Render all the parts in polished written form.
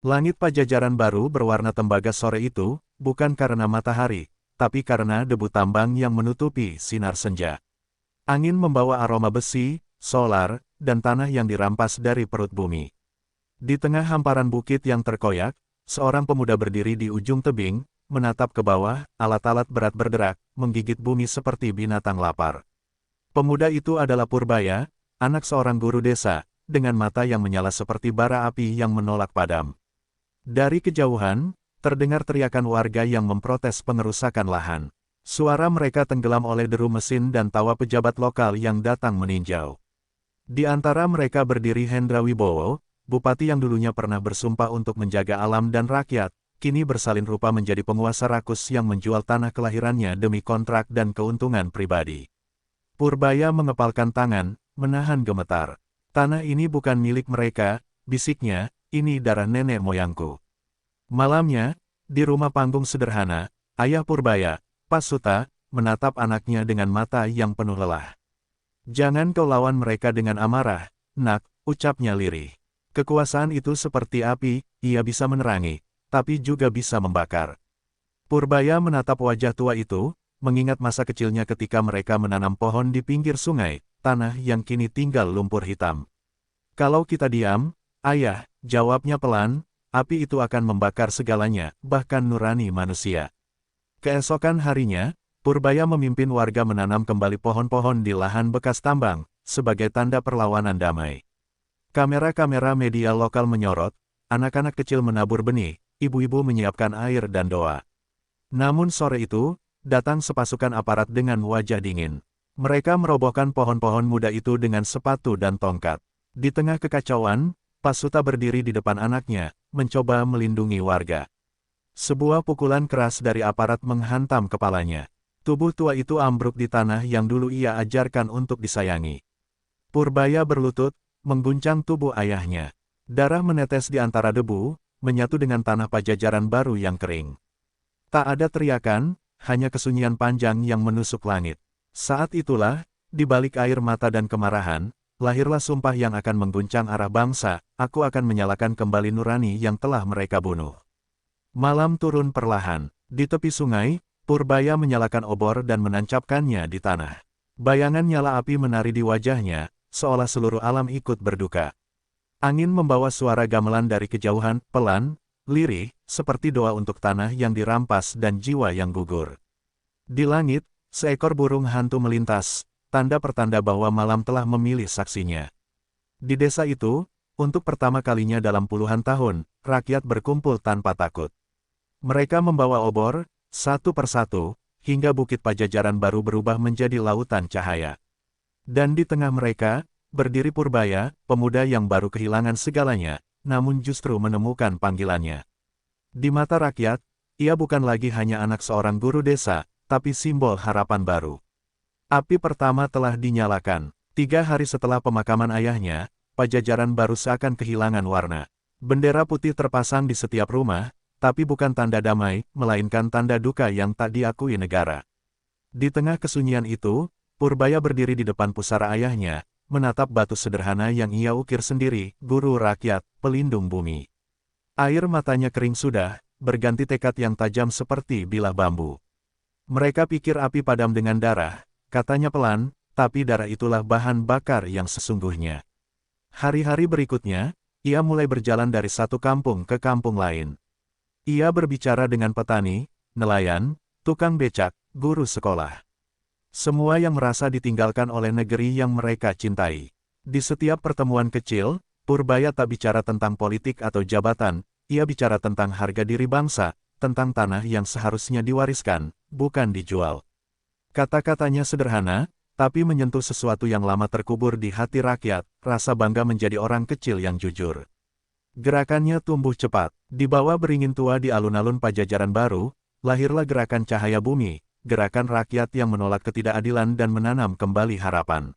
Langit Pajajaran baru berwarna tembaga sore itu, bukan karena matahari, tapi karena debu tambang yang menutupi sinar senja. Angin membawa aroma besi, solar, dan tanah yang dirampas dari perut bumi. Di tengah hamparan bukit yang terkoyak, seorang pemuda berdiri di ujung tebing, menatap ke bawah, alat-alat berat berderak, menggigit bumi seperti binatang lapar. Pemuda itu adalah Purbaya, anak seorang guru desa, dengan mata yang menyala seperti bara api yang menolak padam. Dari kejauhan, terdengar teriakan warga yang memprotes pengerusakan lahan. Suara mereka tenggelam oleh deru mesin dan tawa pejabat lokal yang datang meninjau. Di antara mereka berdiri Hendra Wibowo, bupati yang dulunya pernah bersumpah untuk menjaga alam dan rakyat, kini bersalin rupa menjadi penguasa rakus yang menjual tanah kelahirannya demi kontrak dan keuntungan pribadi. Purbaya mengepalkan tangan, menahan gemetar. Tanah ini bukan milik mereka, bisiknya, ini darah nenek moyangku. Malamnya, di rumah panggung sederhana, ayah Purbaya, Pak Suta, menatap anaknya dengan mata yang penuh lelah. Jangan kau lawan mereka dengan amarah, nak, ucapnya lirih. Kekuasaan itu seperti api, ia bisa menerangi, tapi juga bisa membakar. Purbaya menatap wajah tua itu, mengingat masa kecilnya ketika mereka menanam pohon di pinggir sungai, tanah yang kini tinggal lumpur hitam. Kalau kita diam, ayah, jawabnya pelan, api itu akan membakar segalanya, bahkan nurani manusia. Keesokan harinya, Purbaya memimpin warga menanam kembali pohon-pohon di lahan bekas tambang, sebagai tanda perlawanan damai. Kamera-kamera media lokal menyorot, anak-anak kecil menabur benih, ibu-ibu menyiapkan air dan doa. Namun sore itu, datang sepasukan aparat dengan wajah dingin. Mereka merobohkan pohon-pohon muda itu dengan sepatu dan tongkat. Di tengah kekacauan, Pak Suta berdiri di depan anaknya, mencoba melindungi warga. Sebuah pukulan keras dari aparat menghantam kepalanya. Tubuh tua itu ambruk di tanah yang dulu ia ajarkan untuk disayangi. Purbaya berlutut, mengguncang tubuh ayahnya. Darah menetes di antara debu, menyatu dengan tanah Pajajaran baru yang kering. Tak ada teriakan, hanya kesunyian panjang yang menusuk langit. Saat itulah, di balik air mata dan kemarahan, lahirlah sumpah yang akan mengguncang arah bangsa, aku akan menyalakan kembali nurani yang telah mereka bunuh. Malam turun perlahan. Di tepi sungai, Purbaya menyalakan obor dan menancapkannya di tanah. Bayangan nyala api menari di wajahnya, seolah seluruh alam ikut berduka. Angin membawa suara gamelan dari kejauhan, pelan, lirih, seperti doa untuk tanah yang dirampas dan jiwa yang gugur. Di langit, seekor burung hantu melintas, tanda pertanda bahwa malam telah memilih saksinya. Di desa itu, untuk pertama kalinya dalam puluhan tahun, rakyat berkumpul tanpa takut. Mereka membawa obor, satu persatu, hingga Bukit Pajajaran baru berubah menjadi lautan cahaya. Dan di tengah mereka, berdiri Purbaya, pemuda yang baru kehilangan segalanya, namun justru menemukan panggilannya. Di mata rakyat, ia bukan lagi hanya anak seorang guru desa, tapi simbol harapan baru. Api pertama telah dinyalakan. 3 hari setelah pemakaman ayahnya, Pajajaran baru seakan kehilangan warna. Bendera putih terpasang di setiap rumah, tapi bukan tanda damai, melainkan tanda duka yang tak diakui negara. Di tengah kesunyian itu, Purbaya berdiri di depan pusara ayahnya, menatap batu sederhana yang ia ukir sendiri, guru rakyat, pelindung bumi. Air matanya kering sudah, berganti tekad yang tajam seperti bilah bambu. Mereka pikir api padam dengan darah, katanya pelan, tapi darah itulah bahan bakar yang sesungguhnya. Hari-hari berikutnya, ia mulai berjalan dari satu kampung ke kampung lain. Ia berbicara dengan petani, nelayan, tukang becak, guru sekolah. Semua yang merasa ditinggalkan oleh negeri yang mereka cintai. Di setiap pertemuan kecil, Purbaya tak bicara tentang politik atau jabatan, ia bicara tentang harga diri bangsa, tentang tanah yang seharusnya diwariskan, bukan dijual. Kata-katanya sederhana, tapi menyentuh sesuatu yang lama terkubur di hati rakyat, rasa bangga menjadi orang kecil yang jujur. Gerakannya tumbuh cepat. Di bawah beringin tua di alun-alun Pajajaran baru, lahirlah gerakan Cahaya Bumi, gerakan rakyat yang menolak ketidakadilan dan menanam kembali harapan.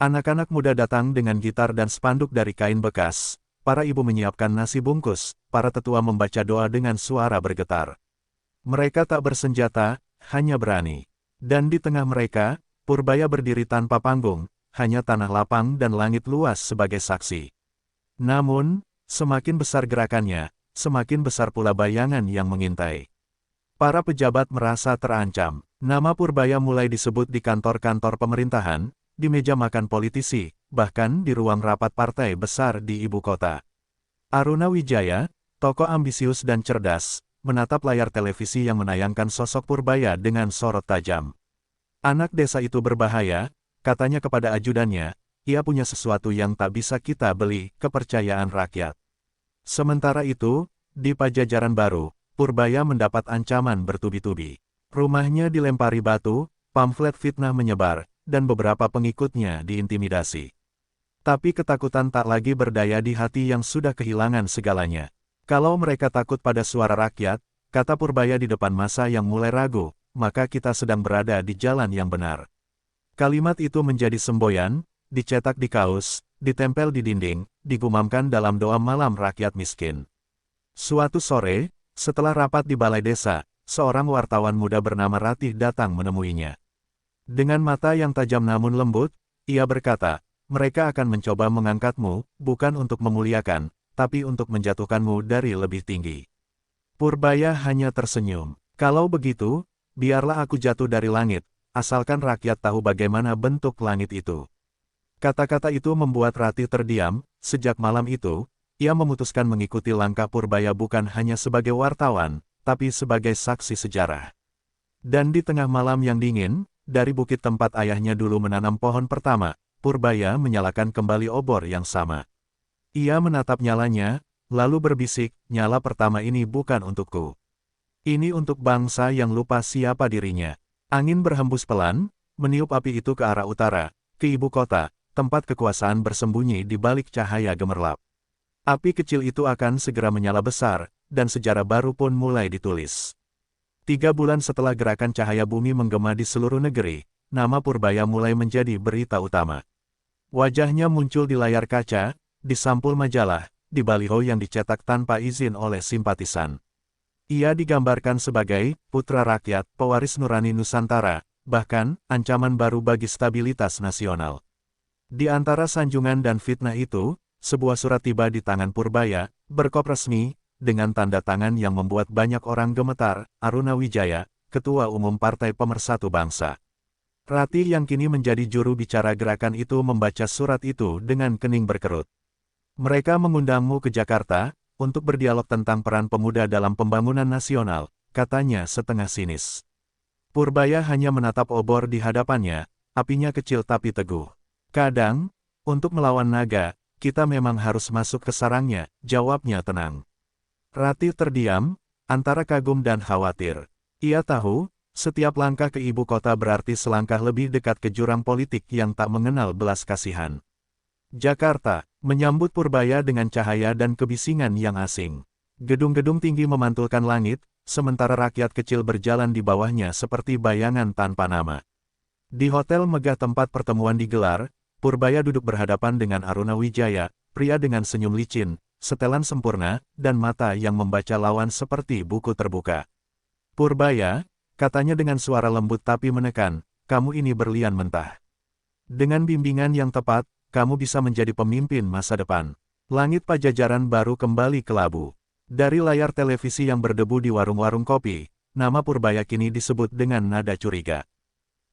Anak-anak muda datang dengan gitar dan spanduk dari kain bekas, para ibu menyiapkan nasi bungkus, para tetua membaca doa dengan suara bergetar. Mereka tak bersenjata, hanya berani. Dan di tengah mereka, Purbaya berdiri tanpa panggung, hanya tanah lapang dan langit luas sebagai saksi. Namun, semakin besar gerakannya, semakin besar pula bayangan yang mengintai. Para pejabat merasa terancam. Nama Purbaya mulai disebut di kantor-kantor pemerintahan, di meja makan politisi, bahkan di ruang rapat partai besar di ibu kota. Aruna Wijaya, tokoh ambisius dan cerdas, menatap layar televisi yang menayangkan sosok Purbaya dengan sorot tajam. Anak desa itu berbahaya, katanya kepada ajudannya, ia punya sesuatu yang tak bisa kita beli, kepercayaan rakyat. Sementara itu, di Pajajaran Baru, Purbaya mendapat ancaman bertubi-tubi. Rumahnya dilempari batu, pamflet fitnah menyebar, dan beberapa pengikutnya diintimidasi. Tapi ketakutan tak lagi berdaya di hati yang sudah kehilangan segalanya. Kalau mereka takut pada suara rakyat, kata Purbaya di depan massa yang mulai ragu, maka kita sedang berada di jalan yang benar. Kalimat itu menjadi semboyan, dicetak di kaos, ditempel di dinding, digumamkan dalam doa malam rakyat miskin. Suatu sore, setelah rapat di balai desa, seorang wartawan muda bernama Ratih datang menemuinya. Dengan mata yang tajam namun lembut, ia berkata, mereka akan mencoba mengangkatmu, bukan untuk memuliakan, tapi untuk menjatuhkanmu dari lebih tinggi. Purbaya hanya tersenyum. Kalau begitu, biarlah aku jatuh dari langit, asalkan rakyat tahu bagaimana bentuk langit itu. Kata-kata itu membuat Ratih terdiam. Sejak malam itu, ia memutuskan mengikuti langkah Purbaya bukan hanya sebagai wartawan, tapi sebagai saksi sejarah. Dan di tengah malam yang dingin, dari bukit tempat ayahnya dulu menanam pohon pertama, Purbaya menyalakan kembali obor yang sama. Ia menatap nyalanya, lalu berbisik, nyala pertama ini bukan untukku. Ini untuk bangsa yang lupa siapa dirinya. Angin berhembus pelan, meniup api itu ke arah utara, ke ibu kota, tempat kekuasaan bersembunyi di balik cahaya gemerlap. Api kecil itu akan segera menyala besar, dan sejarah baru pun mulai ditulis. 3 bulan setelah gerakan cahaya bumi menggema di seluruh negeri, nama Purbaya mulai menjadi berita utama. Wajahnya muncul di layar kaca, di sampul majalah, di baliho yang dicetak tanpa izin oleh simpatisan. Ia digambarkan sebagai putra rakyat, pewaris nurani Nusantara, bahkan ancaman baru bagi stabilitas nasional. Di antara sanjungan dan fitnah itu, sebuah surat tiba di tangan Purbaya, berkop resmi, dengan tanda tangan yang membuat banyak orang gemetar, Aruna Wijaya, Ketua Umum Partai Pemersatu Bangsa. Ratih yang kini menjadi juru bicara gerakan itu membaca surat itu dengan kening berkerut. Mereka mengundangmu ke Jakarta, untuk berdialog tentang peran pemuda dalam pembangunan nasional, katanya setengah sinis. Purbaya hanya menatap obor di hadapannya, apinya kecil tapi teguh. Kadang, untuk melawan naga, kita memang harus masuk ke sarangnya, jawabnya tenang. Ratih terdiam, antara kagum dan khawatir. Ia tahu, setiap langkah ke ibu kota berarti selangkah lebih dekat ke jurang politik yang tak mengenal belas kasihan. Jakarta, menyambut Purbaya dengan cahaya dan kebisingan yang asing. Gedung-gedung tinggi memantulkan langit, sementara rakyat kecil berjalan di bawahnya seperti bayangan tanpa nama. Di hotel megah tempat pertemuan digelar, Purbaya duduk berhadapan dengan Aruna Wijaya, pria dengan senyum licin, setelan sempurna, dan mata yang membaca lawan seperti buku terbuka. Purbaya, katanya dengan suara lembut tapi menekan, kamu ini berlian mentah. Dengan bimbingan yang tepat, kamu bisa menjadi pemimpin masa depan. Langit Pajajaran Baru kembali kelabu. Dari layar televisi yang berdebu di warung-warung kopi, nama Purbaya kini disebut dengan nada curiga.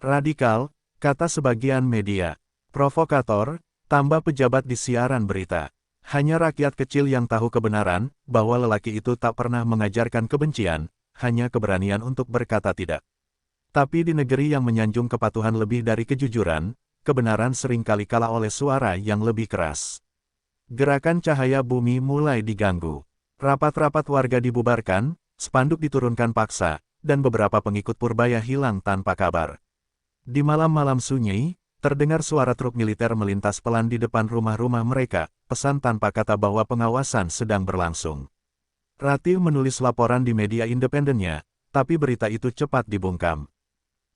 Radikal, kata sebagian media. Provokator, tambah pejabat di siaran berita. Hanya rakyat kecil yang tahu kebenaran, bahwa lelaki itu tak pernah mengajarkan kebencian, hanya keberanian untuk berkata tidak. Tapi di negeri yang menyanjung kepatuhan lebih dari kejujuran, kebenaran seringkali kalah oleh suara yang lebih keras. Gerakan cahaya bumi mulai diganggu. Rapat-rapat warga dibubarkan, spanduk diturunkan paksa, dan beberapa pengikut Purbaya hilang tanpa kabar. Di malam-malam sunyi, terdengar suara truk militer melintas pelan di depan rumah-rumah mereka, pesan tanpa kata bahwa pengawasan sedang berlangsung. Ratih menulis laporan di media independennya, tapi berita itu cepat dibungkam.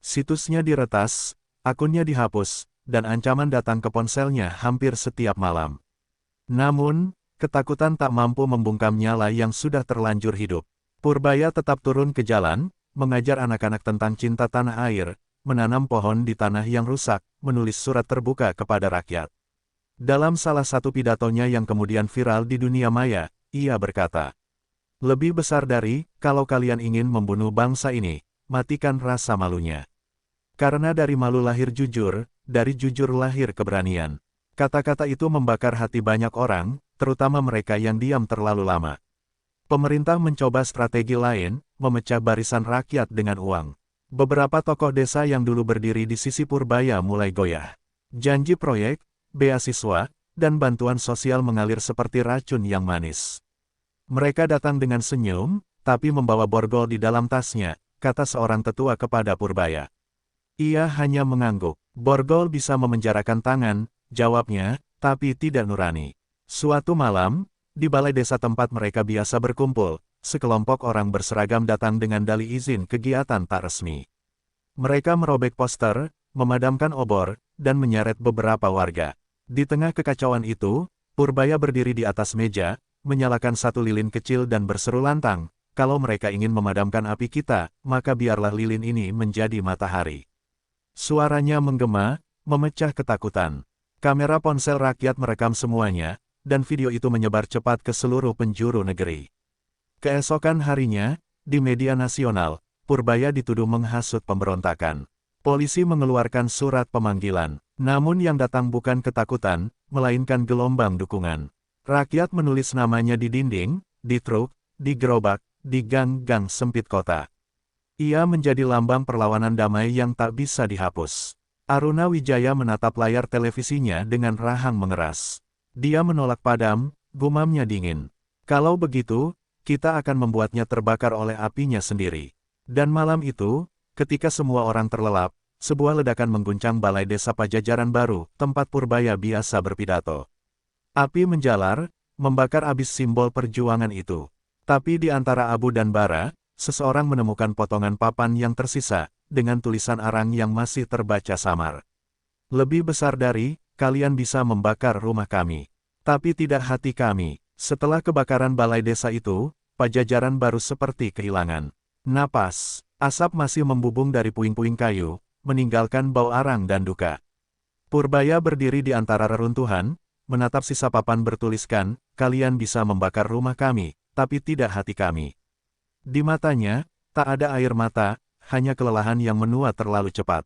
Situsnya diretas, akunnya dihapus, dan ancaman datang ke ponselnya hampir setiap malam. Namun, ketakutan tak mampu membungkam nyala yang sudah terlanjur hidup. Purbaya tetap turun ke jalan, mengajar anak-anak tentang cinta tanah air, menanam pohon di tanah yang rusak, menulis surat terbuka kepada rakyat. Dalam salah satu pidatonya yang kemudian viral di dunia maya, ia berkata, Lebih besar dari, kalau kalian ingin membunuh bangsa ini, matikan rasa malunya. Karena dari malu lahir jujur, dari jujur lahir keberanian. Kata-kata itu membakar hati banyak orang, terutama mereka yang diam terlalu lama. Pemerintah mencoba strategi lain, memecah barisan rakyat dengan uang. Beberapa tokoh desa yang dulu berdiri di sisi Purbaya mulai goyah. Janji proyek, beasiswa, dan bantuan sosial mengalir seperti racun yang manis. Mereka datang dengan senyum, tapi membawa borgol di dalam tasnya, kata seorang tetua kepada Purbaya. Ia hanya mengangguk. Borgol bisa memenjarakan tangan, jawabnya, tapi tidak nurani. Suatu malam, di balai desa tempat mereka biasa berkumpul, sekelompok orang berseragam datang dengan dalih izin kegiatan tak resmi. Mereka merobek poster, memadamkan obor, dan menyeret beberapa warga. Di tengah kekacauan itu, Purbaya berdiri di atas meja, menyalakan satu lilin kecil dan berseru lantang, kalau mereka ingin memadamkan api kita, maka biarlah lilin ini menjadi matahari. Suaranya menggema, memecah ketakutan. Kamera ponsel rakyat merekam semuanya, dan video itu menyebar cepat ke seluruh penjuru negeri. Keesokan harinya, di media nasional, Purbaya dituduh menghasut pemberontakan. Polisi mengeluarkan surat pemanggilan, namun yang datang bukan ketakutan, melainkan gelombang dukungan. Rakyat menulis namanya di dinding, di truk, di gerobak, di gang-gang sempit kota. Ia menjadi lambang perlawanan damai yang tak bisa dihapus. Aruna Wijaya menatap layar televisinya dengan rahang mengeras. Dia menolak padam, gumamnya dingin. Kalau begitu, kita akan membuatnya terbakar oleh apinya sendiri. Dan malam itu, ketika semua orang terlelap, sebuah ledakan mengguncang balai desa Pajajaran baru, tempat Purbaya biasa berpidato. Api menjalar, membakar habis simbol perjuangan itu. Tapi di antara abu dan bara, seseorang menemukan potongan papan yang tersisa, dengan tulisan arang yang masih terbaca samar. Lebih besar dari, kalian bisa membakar rumah kami. Tapi tidak hati kami. Setelah kebakaran balai desa itu, Pajajaran baru seperti kehilangan napas. Asap masih membubung dari puing-puing kayu, meninggalkan bau arang dan duka. Purbaya berdiri di antara reruntuhan, menatap sisa papan bertuliskan, kalian bisa membakar rumah kami, tapi tidak hati kami. Di matanya, tak ada air mata, hanya kelelahan yang menua terlalu cepat.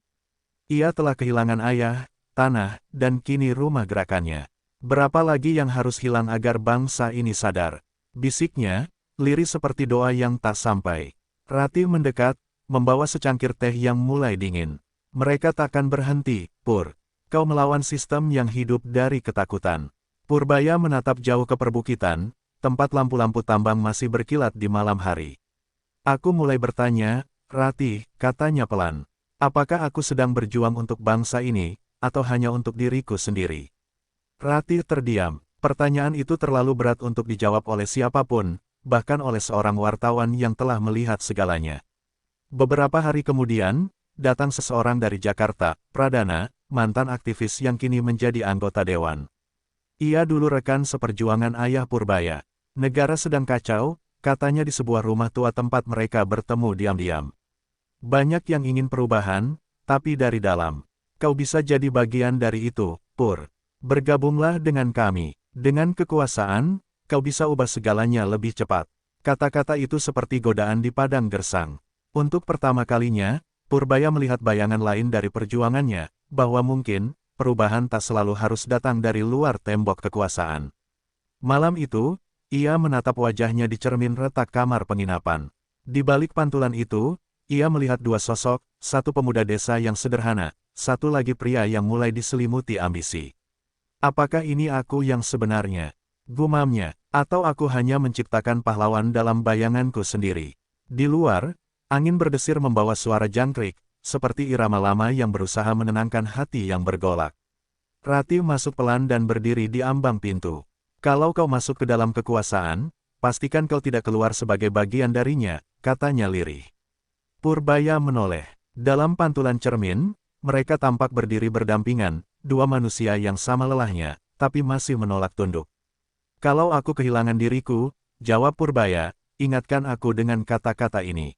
Ia telah kehilangan ayah, tanah, dan kini rumah gerakannya. Berapa lagi yang harus hilang agar bangsa ini sadar? Bisiknya, lirih seperti doa yang tak sampai. Ratih mendekat, membawa secangkir teh yang mulai dingin. Mereka takkan berhenti, Pur. Kau melawan sistem yang hidup dari ketakutan. Purbaya menatap jauh ke perbukitan, tempat lampu-lampu tambang masih berkilat di malam hari. Aku mulai bertanya, Ratih, katanya pelan. Apakah aku sedang berjuang untuk bangsa ini, atau hanya untuk diriku sendiri? Ratih terdiam. Pertanyaan itu terlalu berat untuk dijawab oleh siapapun, bahkan oleh seorang wartawan yang telah melihat segalanya. Beberapa hari kemudian, datang seseorang dari Jakarta, Pradana, mantan aktivis yang kini menjadi anggota dewan. Ia dulu rekan seperjuangan ayah Purbaya. Negara sedang kacau, katanya di sebuah rumah tua tempat mereka bertemu diam-diam. Banyak yang ingin perubahan, tapi dari dalam. Kau bisa jadi bagian dari itu, Pur. Bergabunglah dengan kami. Dengan kekuasaan, kau bisa ubah segalanya lebih cepat. Kata-kata itu seperti godaan di padang gersang. Untuk pertama kalinya, Purbaya melihat bayangan lain dari perjuangannya, bahwa mungkin, perubahan tak selalu harus datang dari luar tembok kekuasaan. Malam itu, ia menatap wajahnya di cermin retak kamar penginapan. Di balik pantulan itu, ia melihat dua sosok, satu pemuda desa yang sederhana, satu lagi pria yang mulai diselimuti ambisi. Apakah ini aku yang sebenarnya? Gumamnya, atau aku hanya menciptakan pahlawan dalam bayanganku sendiri? Di luar, angin berdesir membawa suara jangkrik, seperti irama lama yang berusaha menenangkan hati yang bergolak. Ratih masuk pelan dan berdiri di ambang pintu. Kalau kau masuk ke dalam kekuasaan, pastikan kau tidak keluar sebagai bagian darinya, katanya lirih. Purbaya menoleh. Dalam pantulan cermin, mereka tampak berdiri berdampingan, dua manusia yang sama lelahnya, tapi masih menolak tunduk. Kalau aku kehilangan diriku, jawab Purbaya, ingatkan aku dengan kata-kata ini.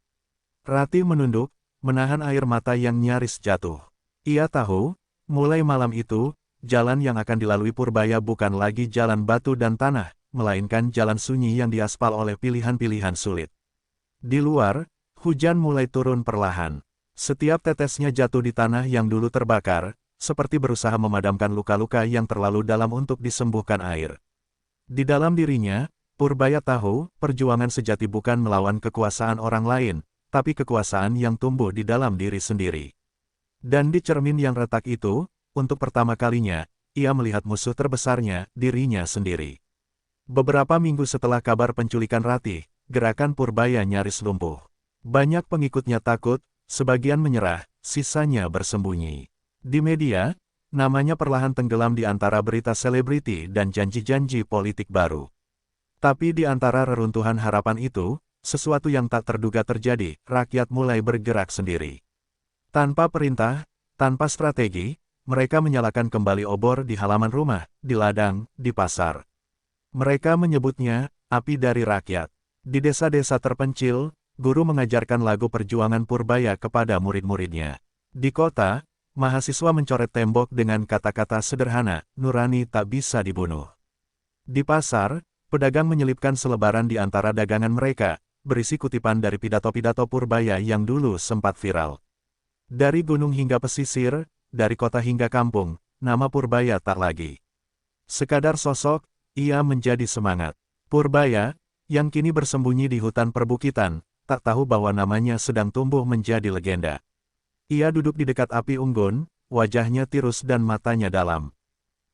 Ratih menunduk, menahan air mata yang nyaris jatuh. Ia tahu, mulai malam itu, jalan yang akan dilalui Purbaya bukan lagi jalan batu dan tanah, melainkan jalan sunyi yang diaspal oleh pilihan-pilihan sulit. Di luar, hujan mulai turun perlahan. Setiap tetesnya jatuh di tanah yang dulu terbakar, seperti berusaha memadamkan luka-luka yang terlalu dalam untuk disembuhkan air. Di dalam dirinya, Purbaya tahu, perjuangan sejati bukan melawan kekuasaan orang lain, tapi kekuasaan yang tumbuh di dalam diri sendiri. Dan di cermin yang retak itu, untuk pertama kalinya, ia melihat musuh terbesarnya, dirinya sendiri. Beberapa minggu setelah kabar penculikan Ratih, gerakan Purbaya nyaris lumpuh. Banyak pengikutnya takut, sebagian menyerah, sisanya bersembunyi. Di media, namanya perlahan tenggelam di antara berita selebriti dan janji-janji politik baru. Tapi di antara reruntuhan harapan itu, sesuatu yang tak terduga terjadi, rakyat mulai bergerak sendiri. Tanpa perintah, tanpa strategi, mereka menyalakan kembali obor di halaman rumah, di ladang, di pasar. Mereka menyebutnya, api dari rakyat. Di desa-desa terpencil, guru mengajarkan lagu perjuangan Purbaya kepada murid-muridnya. Di kota, mahasiswa mencoret tembok dengan kata-kata sederhana, nurani tak bisa dibunuh. Di pasar, pedagang menyelipkan selebaran di antara dagangan mereka, berisi kutipan dari pidato-pidato Purbaya yang dulu sempat viral. Dari gunung hingga pesisir, dari kota hingga kampung, nama Purbaya tak lagi sekadar sosok, ia menjadi semangat. Purbaya, yang kini bersembunyi di hutan perbukitan, tak tahu bahwa namanya sedang tumbuh menjadi legenda. Ia duduk di dekat api unggun, wajahnya tirus dan matanya dalam.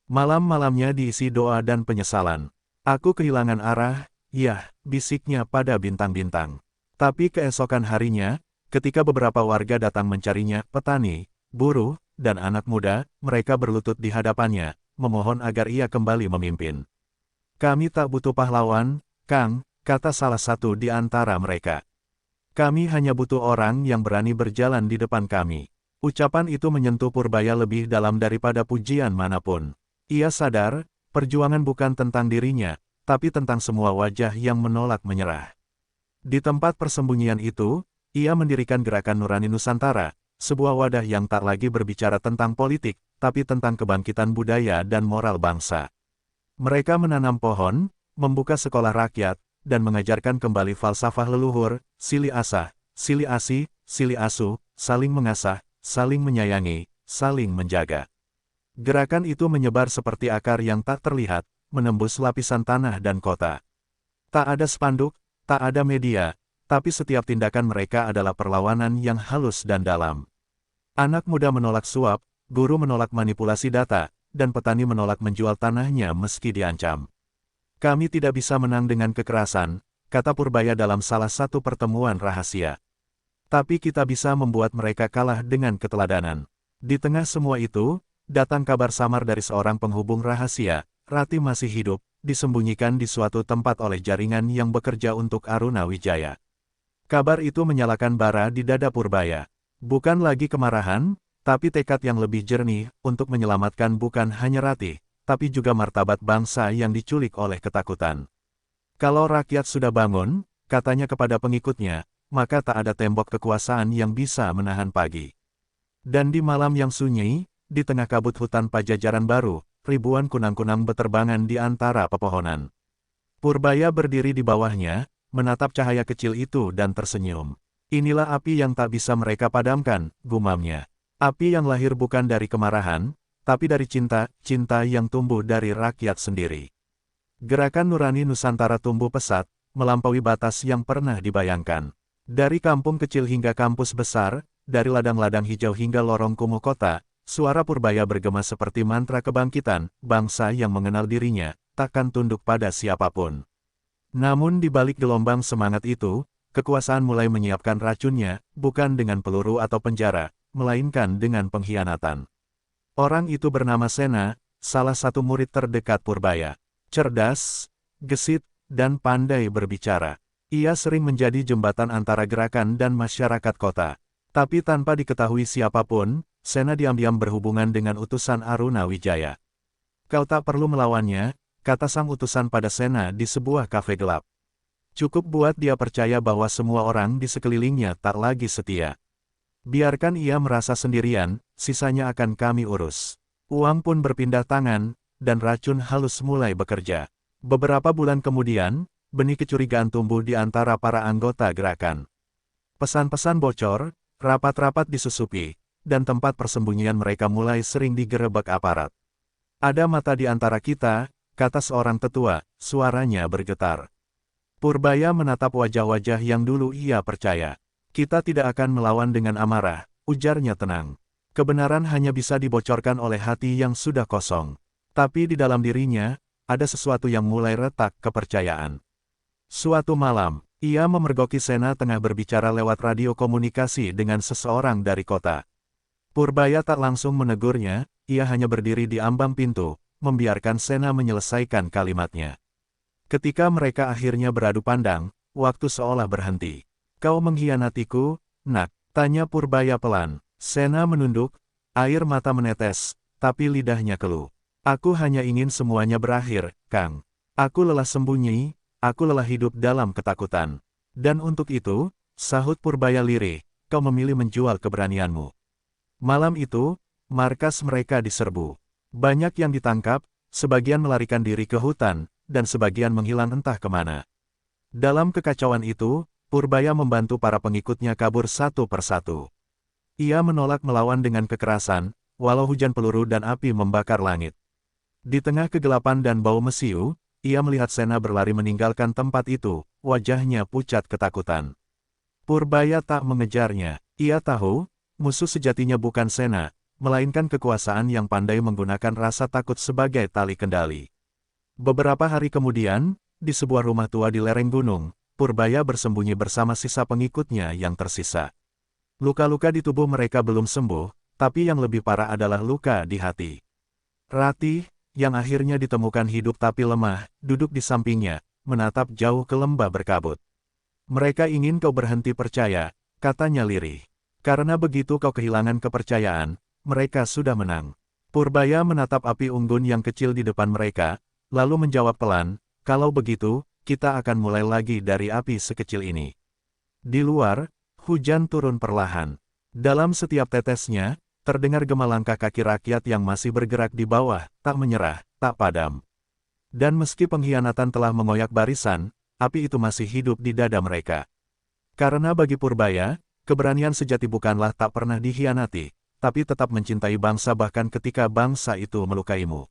Malam-malamnya diisi doa dan penyesalan. Aku kehilangan arah, yah, bisiknya pada bintang-bintang. Tapi keesokan harinya, ketika beberapa warga datang mencarinya, petani, buruh, dan anak muda, mereka berlutut di hadapannya, memohon agar ia kembali memimpin. Kami tak butuh pahlawan, Kang, kata salah satu di antara mereka. Kami hanya butuh orang yang berani berjalan di depan kami. Ucapan itu menyentuh Purbaya lebih dalam daripada pujian manapun. Ia sadar, perjuangan bukan tentang dirinya, tapi tentang semua wajah yang menolak menyerah. Di tempat persembunyian itu, ia mendirikan Gerakan Nurani Nusantara, sebuah wadah yang tak lagi berbicara tentang politik, tapi tentang kebangkitan budaya dan moral bangsa. Mereka menanam pohon, membuka sekolah rakyat, dan mengajarkan kembali falsafah leluhur, sili asah, sili asih, sili asuh, saling mengasah, saling menyayangi, saling menjaga. Gerakan itu menyebar seperti akar yang tak terlihat, menembus lapisan tanah dan kota. Tak ada spanduk, tak ada media, tapi setiap tindakan mereka adalah perlawanan yang halus dan dalam. Anak muda menolak suap, guru menolak manipulasi data, dan petani menolak menjual tanahnya meski diancam. Kami tidak bisa menang dengan kekerasan, kata Purbaya dalam salah satu pertemuan rahasia. Tapi kita bisa membuat mereka kalah dengan keteladanan. Di tengah semua itu, datang kabar samar dari seorang penghubung rahasia, Ratih masih hidup, disembunyikan di suatu tempat oleh jaringan yang bekerja untuk Aruna Wijaya. Kabar itu menyalakan bara di dada Purbaya. Bukan lagi kemarahan, tapi tekad yang lebih jernih, untuk menyelamatkan bukan hanya Ratih, tapi juga martabat bangsa yang diculik oleh ketakutan. Kalau rakyat sudah bangun, katanya kepada pengikutnya, maka tak ada tembok kekuasaan yang bisa menahan pagi. Dan di malam yang sunyi, di tengah kabut hutan Pajajaran baru, ribuan kunang-kunang beterbangan di antara pepohonan. Purbaya berdiri di bawahnya, menatap cahaya kecil itu dan tersenyum. Inilah api yang tak bisa mereka padamkan, gumamnya. Api yang lahir bukan dari kemarahan, tapi dari cinta, cinta yang tumbuh dari rakyat sendiri. Gerakan Nurani Nusantara tumbuh pesat, melampaui batas yang pernah dibayangkan. Dari kampung kecil hingga kampus besar, dari ladang-ladang hijau hingga lorong kumuh kota, suara Purbaya bergema seperti mantra kebangkitan, bangsa yang mengenal dirinya, takkan tunduk pada siapapun. Namun di balik gelombang semangat itu, kekuasaan mulai menyiapkan racunnya, bukan dengan peluru atau penjara, melainkan dengan pengkhianatan. Orang itu bernama Sena, salah satu murid terdekat Purbaya. Cerdas, gesit, dan pandai berbicara. Ia sering menjadi jembatan antara gerakan dan masyarakat kota. Tapi tanpa diketahui siapapun, Sena diam-diam berhubungan dengan utusan Aruna Wijaya. Kau tak perlu melawannya, kata sang utusan pada Sena di sebuah kafe gelap. Cukup buat dia percaya bahwa semua orang di sekelilingnya tak lagi setia. Biarkan ia merasa sendirian, sisanya akan kami urus. Uang pun berpindah tangan, dan racun halus mulai bekerja. Beberapa bulan kemudian, benih kecurigaan tumbuh di antara para anggota gerakan. Pesan-pesan bocor, rapat-rapat disusupi, dan tempat persembunyian mereka mulai sering digerebek aparat. Ada mata di antara kita, kata seorang tetua, suaranya bergetar. Purbaya menatap wajah-wajah yang dulu ia percaya. Kita tidak akan melawan dengan amarah, ujarnya tenang. Kebenaran hanya bisa dibocorkan oleh hati yang sudah kosong. Tapi di dalam dirinya, ada sesuatu yang mulai retak kepercayaan. Suatu malam, ia memergoki Sena tengah berbicara lewat radio komunikasi dengan seseorang dari kota. Purbaya tak langsung menegurnya, ia hanya berdiri di ambang pintu, membiarkan Sena menyelesaikan kalimatnya. Ketika mereka akhirnya beradu pandang, waktu seolah berhenti. Kau mengkhianatiku, nak, tanya Purbaya pelan. Sena menunduk, air mata menetes, tapi lidahnya keluh. Aku hanya ingin semuanya berakhir, Kang. Aku lelah sembunyi, aku lelah hidup dalam ketakutan. Dan untuk itu, sahut Purbaya lirih, kau memilih menjual keberanianmu. Malam itu, markas mereka diserbu. Banyak yang ditangkap, sebagian melarikan diri ke hutan, dan sebagian menghilang entah kemana. Dalam kekacauan itu, Purbaya membantu para pengikutnya kabur satu persatu. Ia menolak melawan dengan kekerasan, walau hujan peluru dan api membakar langit. Di tengah kegelapan dan bau mesiu, ia melihat Sena berlari meninggalkan tempat itu, wajahnya pucat ketakutan. Purbaya tak mengejarnya. Ia tahu, musuh sejatinya bukan Sena, melainkan kekuasaan yang pandai menggunakan rasa takut sebagai tali kendali. Beberapa hari kemudian, di sebuah rumah tua di lereng gunung, Purbaya bersembunyi bersama sisa pengikutnya yang tersisa. Luka-luka di tubuh mereka belum sembuh, tapi yang lebih parah adalah luka di hati. Ratih, yang akhirnya ditemukan hidup tapi lemah, duduk di sampingnya, menatap jauh ke lembah berkabut. Mereka ingin kau berhenti percaya, katanya lirih. Karena begitu kau kehilangan kepercayaan, mereka sudah menang. Purbaya menatap api unggun yang kecil di depan mereka, lalu menjawab pelan, kalau begitu, kita akan mulai lagi dari api sekecil ini. Di luar, hujan turun perlahan. Dalam setiap tetesnya, terdengar gema langkah kaki rakyat yang masih bergerak di bawah, tak menyerah, tak padam. Dan meski pengkhianatan telah mengoyak barisan, api itu masih hidup di dada mereka. Karena bagi Purbaya, keberanian sejati bukanlah tak pernah dikhianati, tapi tetap mencintai bangsa bahkan ketika bangsa itu melukaimu.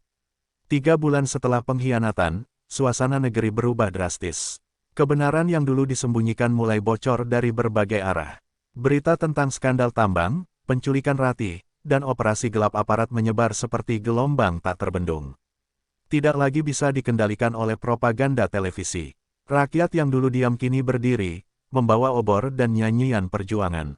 3 bulan setelah pengkhianatan, suasana negeri berubah drastis. Kebenaran yang dulu disembunyikan mulai bocor dari berbagai arah. Berita tentang skandal tambang, penculikan Ratih, dan operasi gelap aparat menyebar seperti gelombang tak terbendung. Tidak lagi bisa dikendalikan oleh propaganda televisi. Rakyat yang dulu diam kini berdiri, membawa obor dan nyanyian perjuangan.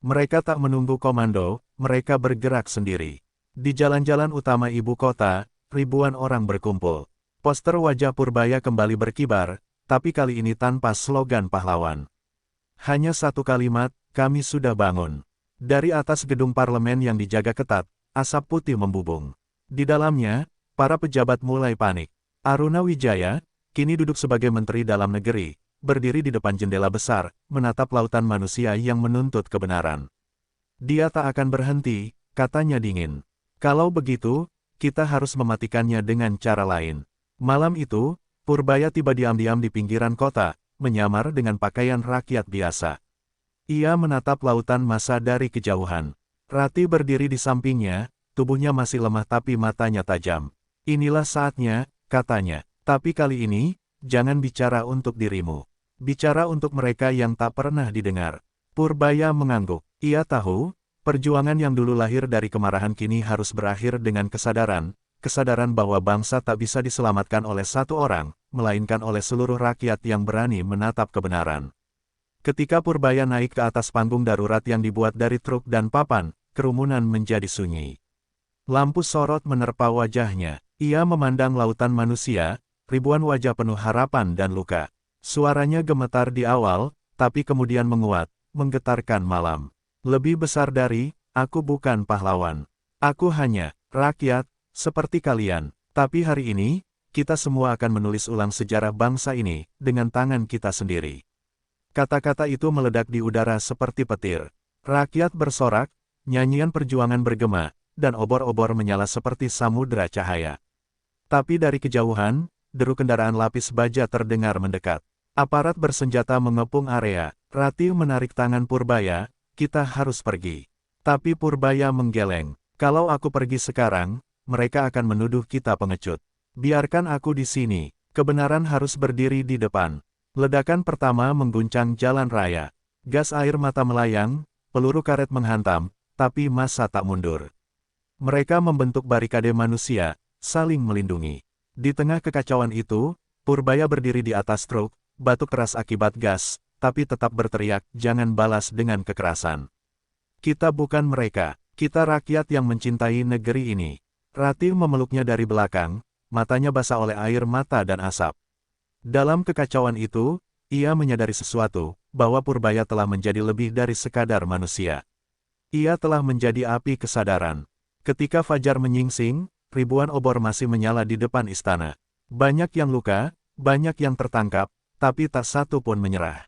Mereka tak menunggu komando, mereka bergerak sendiri. Di jalan-jalan utama ibu kota, ribuan orang berkumpul. Poster wajah Purbaya kembali berkibar, tapi kali ini tanpa slogan pahlawan. Hanya satu kalimat, kami sudah bangun. Dari atas gedung parlemen yang dijaga ketat, asap putih membubung. Di dalamnya, para pejabat mulai panik. Aruna Wijaya, kini duduk sebagai menteri dalam negeri, berdiri di depan jendela besar, menatap lautan manusia yang menuntut kebenaran. Dia tak akan berhenti, katanya dingin. Kalau begitu, kita harus mematikannya dengan cara lain. Malam itu, Purbaya tiba diam-diam di pinggiran kota, menyamar dengan pakaian rakyat biasa. Ia menatap lautan masa dari kejauhan. Ratih berdiri di sampingnya, tubuhnya masih lemah tapi matanya tajam. Inilah saatnya, katanya. Tapi kali ini, jangan bicara untuk dirimu. Bicara untuk mereka yang tak pernah didengar. Purbaya mengangguk. Ia tahu, perjuangan yang dulu lahir dari kemarahan kini harus berakhir dengan kesadaran bahwa bangsa tak bisa diselamatkan oleh satu orang, melainkan oleh seluruh rakyat yang berani menatap kebenaran. Ketika Purbaya naik ke atas panggung darurat yang dibuat dari truk dan papan, kerumunan menjadi sunyi. Lampu sorot menerpa wajahnya. Ia memandang lautan manusia, ribuan wajah penuh harapan dan luka. Suaranya gemetar di awal, tapi kemudian menguat, menggetarkan malam. Lebih besar dari, aku bukan pahlawan. Aku hanya rakyat, seperti kalian. Tapi hari ini, kita semua akan menulis ulang sejarah bangsa ini, dengan tangan kita sendiri. Kata-kata itu meledak di udara seperti petir. Rakyat bersorak, nyanyian perjuangan bergema, dan obor-obor menyala seperti samudera cahaya. Tapi dari kejauhan, deru kendaraan lapis baja terdengar mendekat. Aparat bersenjata mengepung area. Rati menarik tangan Purbaya, kita harus pergi. Tapi Purbaya menggeleng. Kalau aku pergi sekarang, mereka akan menuduh kita pengecut. Biarkan aku di sini. Kebenaran harus berdiri di depan. Ledakan pertama mengguncang jalan raya. Gas air mata melayang, peluru karet menghantam, tapi massa tak mundur. Mereka membentuk barikade manusia, saling melindungi. Di tengah kekacauan itu, Purbaya berdiri di atas truk, batuk keras akibat gas, tapi tetap berteriak, jangan balas dengan kekerasan. Kita bukan mereka, kita rakyat yang mencintai negeri ini. Rati memeluknya dari belakang, matanya basah oleh air mata dan asap. Dalam kekacauan itu, ia menyadari sesuatu, bahwa Purbaya telah menjadi lebih dari sekadar manusia. Ia telah menjadi api kesadaran. Ketika fajar menyingsing, ribuan obor masih menyala di depan istana. Banyak yang luka, banyak yang tertangkap, tapi tak satu pun menyerah.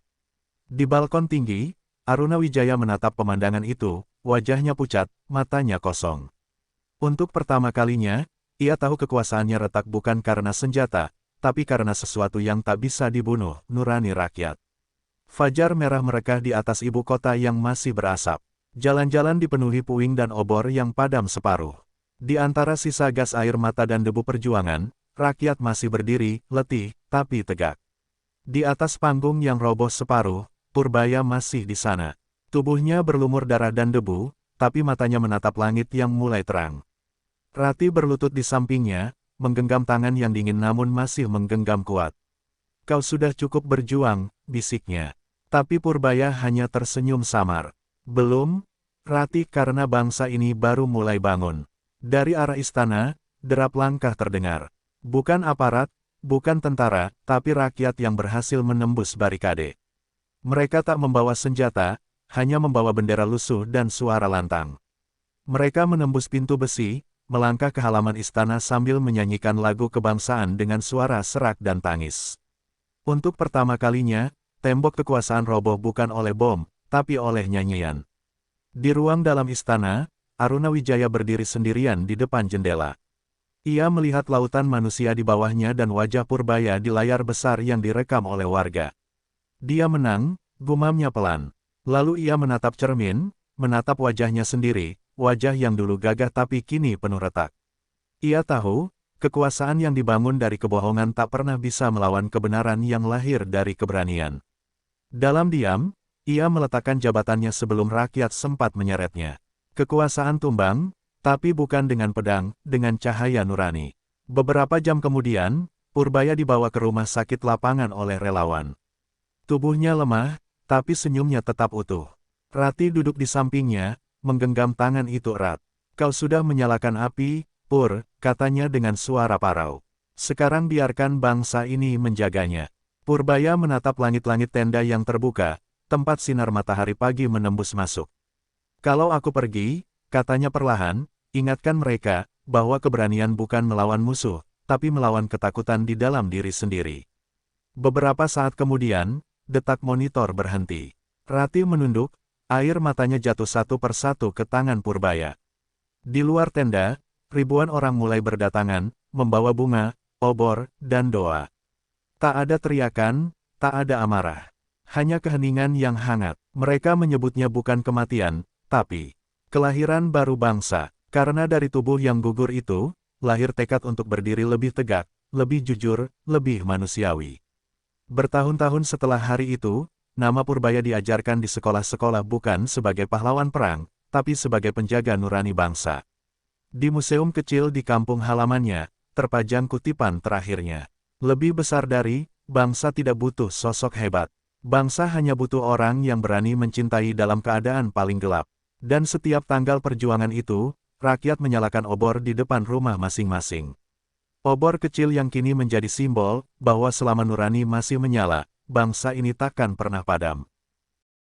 Di balkon tinggi, Aruna Wijaya menatap pemandangan itu, wajahnya pucat, matanya kosong. Untuk pertama kalinya, ia tahu kekuasaannya retak bukan karena senjata, tapi karena sesuatu yang tak bisa dibunuh, nurani rakyat. Fajar merah merekah di atas ibu kota yang masih berasap. Jalan-jalan dipenuhi puing dan obor yang padam separuh. Di antara sisa gas air mata dan debu perjuangan, rakyat masih berdiri, letih, tapi tegak. Di atas panggung yang roboh separuh, Purbaya masih di sana. Tubuhnya berlumur darah dan debu, tapi matanya menatap langit yang mulai terang. Rati berlutut di sampingnya, menggenggam tangan yang dingin namun masih menggenggam kuat. Kau sudah cukup berjuang, bisiknya. Tapi Purbaya hanya tersenyum samar. Belum, Rati, karena bangsa ini baru mulai bangun. Dari arah istana, derap langkah terdengar. Bukan aparat, bukan tentara, tapi rakyat yang berhasil menembus barikade. Mereka tak membawa senjata, hanya membawa bendera lusuh dan suara lantang. Mereka menembus pintu besi, melangkah ke halaman istana sambil menyanyikan lagu kebangsaan dengan suara serak dan tangis. Untuk pertama kalinya, tembok kekuasaan roboh bukan oleh bom, tapi oleh nyanyian. Di ruang dalam istana, Aruna Wijaya berdiri sendirian di depan jendela. Ia melihat lautan manusia di bawahnya dan wajah Purbaya di layar besar yang direkam oleh warga. Dia menang, gumamnya pelan. Lalu ia menatap cermin, menatap wajahnya sendiri, wajah yang dulu gagah tapi kini penuh retak. Ia tahu, kekuasaan yang dibangun dari kebohongan tak pernah bisa melawan kebenaran yang lahir dari keberanian. Dalam diam, ia meletakkan jabatannya sebelum rakyat sempat menyeretnya. Kekuasaan tumbang, tapi bukan dengan pedang, dengan cahaya nurani. Beberapa jam kemudian, Purbaya dibawa ke rumah sakit lapangan oleh relawan. Tubuhnya lemah, tapi senyumnya tetap utuh. Rati duduk di sampingnya, menggenggam tangan itu erat. Kau sudah menyalakan api, Pur, katanya dengan suara parau. Sekarang biarkan bangsa ini menjaganya. Purbaya menatap langit-langit tenda yang terbuka, tempat sinar matahari pagi menembus masuk. Kalau aku pergi, katanya perlahan, ingatkan mereka, bahwa keberanian bukan melawan musuh, tapi melawan ketakutan di dalam diri sendiri. Beberapa saat kemudian, detak monitor berhenti. Rati menunduk, air matanya jatuh satu persatu ke tangan Purbaya. Di luar tenda, ribuan orang mulai berdatangan, membawa bunga, obor, dan doa. Tak ada teriakan, tak ada amarah. Hanya keheningan yang hangat. Mereka menyebutnya bukan kematian, tapi kelahiran baru bangsa. Karena dari tubuh yang gugur itu, lahir tekad untuk berdiri lebih tegak, lebih jujur, lebih manusiawi. Bertahun-tahun setelah hari itu, nama Purbaya diajarkan di sekolah-sekolah bukan sebagai pahlawan perang, tapi sebagai penjaga nurani bangsa. Di museum kecil di kampung halamannya, terpajang kutipan terakhirnya. Lebih besar dari, bangsa tidak butuh sosok hebat. Bangsa hanya butuh orang yang berani mencintai dalam keadaan paling gelap. Dan setiap tanggal perjuangan itu, rakyat menyalakan obor di depan rumah masing-masing. Obor kecil yang kini menjadi simbol, bahwa selama nurani masih menyala, bangsa ini takkan pernah padam.